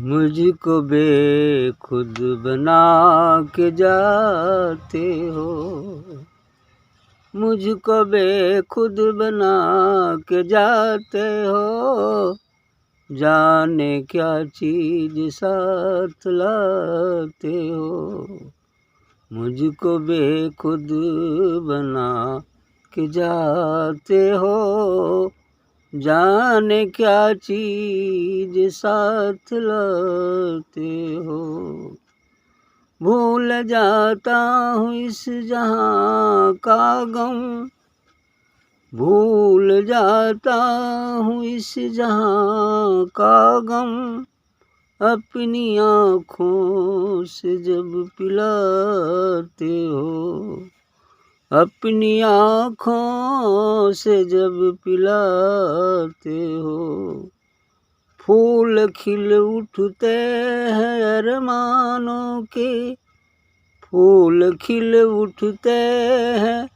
मुझको बेखुद बना के जाते हो, मुझको बेखुद बना के जाते हो, जाने क्या चीज साथ लाते हो। मुझको बेखुद बना के जाते हो, जाने क्या चीज साथ लाते हो। भूल जाता हूँ इस जहाँ का गम, भूल जाता हूँ इस जहाँ का गम, अपनी आँखों से जब पिलाते हो, अपनी आँखों से जब पिलाते हो। फूल खिल उठते हैं अरमानों के, फूल खिल उठते हैं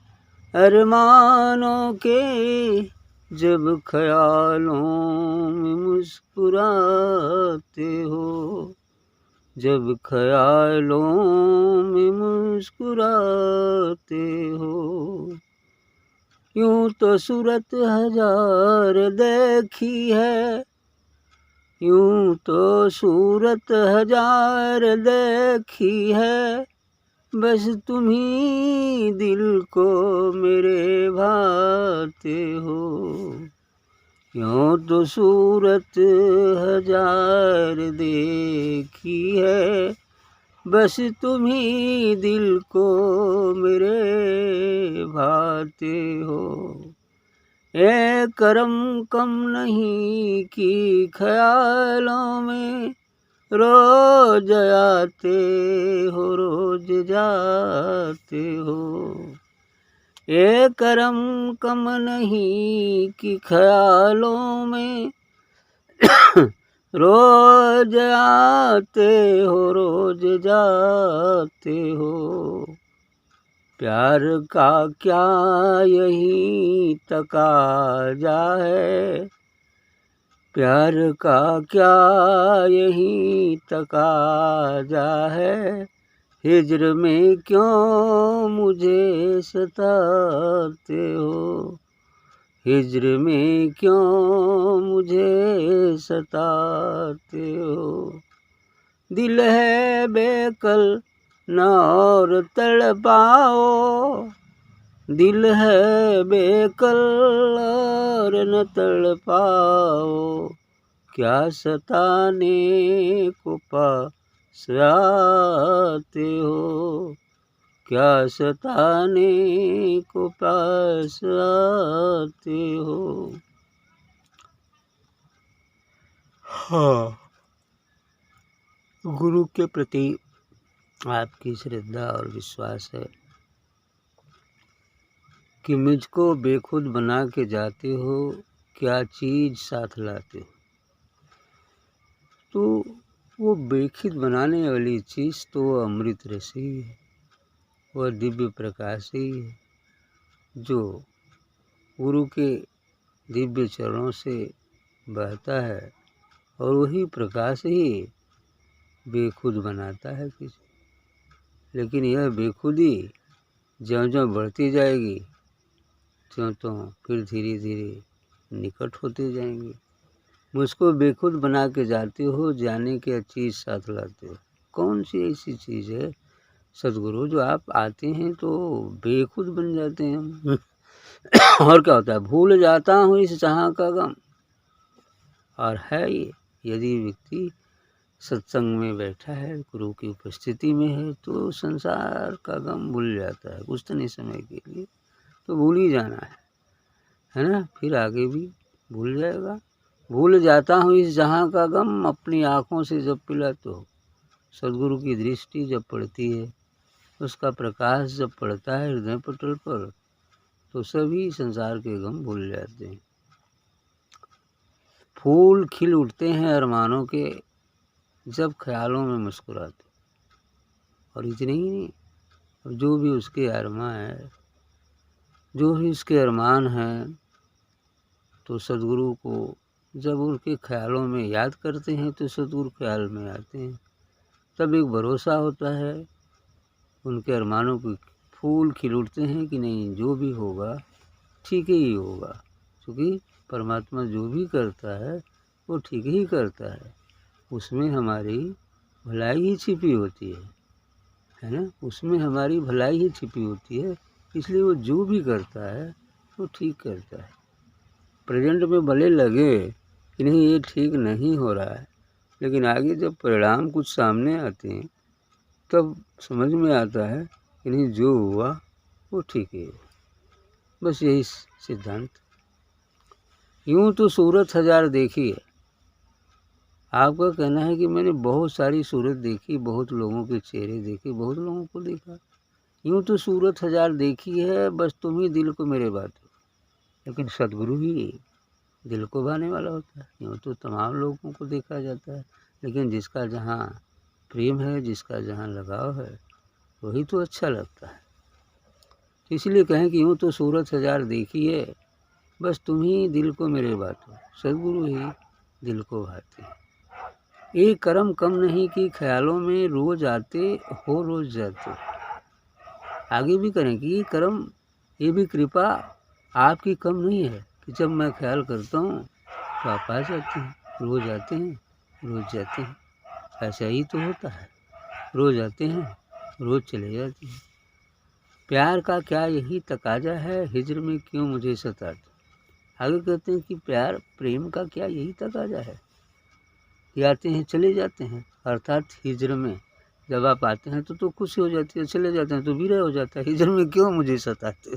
अरमानों के, जब ख्यालों में मुस्कुराते हो, जब ख्यालों में मुस्कुराते हो। यूं तो सूरत हजार देखी है, यूं तो सूरत हजार देखी है, बस तुम्ही दिल को मेरे भाते हो। यूं तो सूरत हजार देखी है, बस तुम्ही दिल को मेरे भाते हो। ए करम कम नहीं कि ख्यालों में रोज आते हो, रोज जाते हो। ए करम कम नहीं कि ख्यालों में रोज आते हो, रोज जाते हो। प्यार का क्या यही तकाजा है, प्यार का क्या यही तकाजा है, हिज्र में क्यों मुझे सताते हो, हिज्र में क्यों मुझे सताते हो। दिल है बेकल न और तड़पाओ, दिल है बेकल और न तड़पाओ, क्या सताने को पास आते हो, क्या सताने को पास आते हो। हाँ, गुरु के प्रति आपकी श्रद्धा और विश्वास है कि मुझको बेखुद बना के जाते हो, क्या चीज़ साथ लाते हो। तो वो बेखुद बनाने वाली चीज़ तो अमृत रस ही है, वह दिव्य प्रकाश ही है, जो गुरु के दिव्य चरणों से बहता है, और वही प्रकाश ही बेखुद बनाता है किसी। लेकिन यह बेखुदी ज्यों-ज्यों बढ़ती जाएगी, त्यों-त्यों फिर धीरे धीरे निकट होते जाएंगे। मुझको बेखुद बना के जाते हो, जाने क्या चीज़ साथ लाते हो। कौन सी ऐसी चीज़ है सद्गुरु जो आप आते हैं तो बेखुद बन जाते हैं हम। और क्या होता है, भूल जाता हूँ इस जहाँ का गम। और है ये, यदि व्यक्ति सत्संग में बैठा है, गुरु की उपस्थिति में है, तो संसार का गम भूल जाता है कुछ नहीं समय के लिए, तो भूल ही जाना है ना। फिर आगे भी भूल जाएगा। भूल जाता हूँ इस जहाँ का गम, अपनी आँखों से जब पिलाते हो। सद्गुरु की दृष्टि जब पड़ती है, उसका प्रकाश जब पड़ता है हृदय पटल पर, तो सभी संसार के गम भूल जाते हैं। फूल खिल उठते हैं अरमानों के, जब ख्यालों में मुस्कुराते। और इतने ही नहीं, जो भी उसके अरमान है, जो भी उसके अरमान हैं, तो सद्गुरु को जब उनके ख्यालों में याद करते हैं तो सदगुरु ख्याल में आते हैं। तब एक भरोसा होता है, उनके अरमानों के फूल खिल उठते हैं कि नहीं, जो भी होगा ठीक ही होगा, क्योंकि परमात्मा जो भी करता है वो ठीक ही करता है, उसमें हमारी भलाई ही छिपी होती है ना, उसमें हमारी भलाई ही छिपी होती है। इसलिए वो जो भी करता है वो ठीक करता है। प्रेजेंट में भले लगे कि नहीं ये ठीक नहीं हो रहा है, लेकिन आगे जब परिणाम कुछ सामने आते हैं तब समझ में आता है कि नहीं, जो हुआ वो ठीक ही है। बस यही सिद्धांत। यूँ तो सूरत हजार देखी है। आपका कहना है कि मैंने बहुत सारी सूरत देखी, बहुत लोगों के चेहरे देखे, बहुत लोगों को देखा। यूँ तो सूरत हजार देखी है, बस तुम ही दिल को मेरे बातो। लेकिन सद्गुरु ही दिल को भाने वाला होता है। यूँ तो तमाम लोगों को देखा जाता है, लेकिन जिसका जहाँ प्रेम है, जिसका जहाँ लगाव है, वही तो अच्छा लगता है। इसलिए कहें कि यूँ तो सूरत हजार देखी है, बस तुम ही दिल को मेरे बातो। सद्गुरु ही दिल को भाते हैं। एक कर्म कम नहीं कि ख्यालों में रोज आते हो रोज जाते। आगे भी करें कि ये कर्म, ये भी कृपा आपकी कम नहीं है कि जब मैं ख्याल करता हूँ तो आप आ जाते हैं, रोज आते हैं, रोज जाते हैं। ऐसा ही तो होता है, रोज आते हैं, रोज चले जाते हैं। प्यार का क्या यही तकाजा है, हिज्र में क्यों मुझे सताते। आगे कहते हैं कि प्यार, प्रेम का क्या यही तकाजा है कि आते हैं चले जाते हैं, अर्थात हिज्र में जब आप आते हैं तो खुशी हो जाती है, चले जाते हैं तो विरह हो जाता है। हिज्र में क्यों मुझे सताते हो,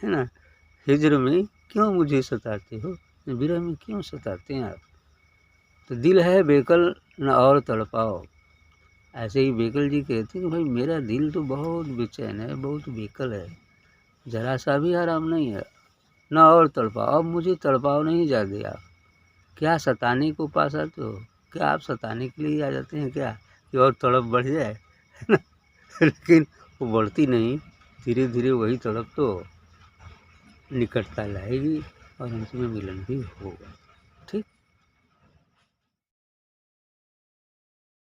है ना, हिज्र में क्यों मुझे सताते हो, विरह में क्यों सताते हैं आप। तो दिल है बेकल न और तड़पाओ। ऐसे ही बेकल जी कहते हैं कि भाई मेरा दिल तो बहुत बेचैन है, बहुत बेकल है, जरा सा भी आराम नहीं है, न और तड़पाओ। अब मुझे तड़पाओ नहीं जाते आप, क्या सताने को पास आते हो, क्या आप सताने के लिए आ जाते हैं क्या कि और तड़प बढ़ जाए, है ना। लेकिन वो बढ़ती नहीं, धीरे धीरे वही तड़प तो निकटता लाएगी और अंत में मिलन भी होगा।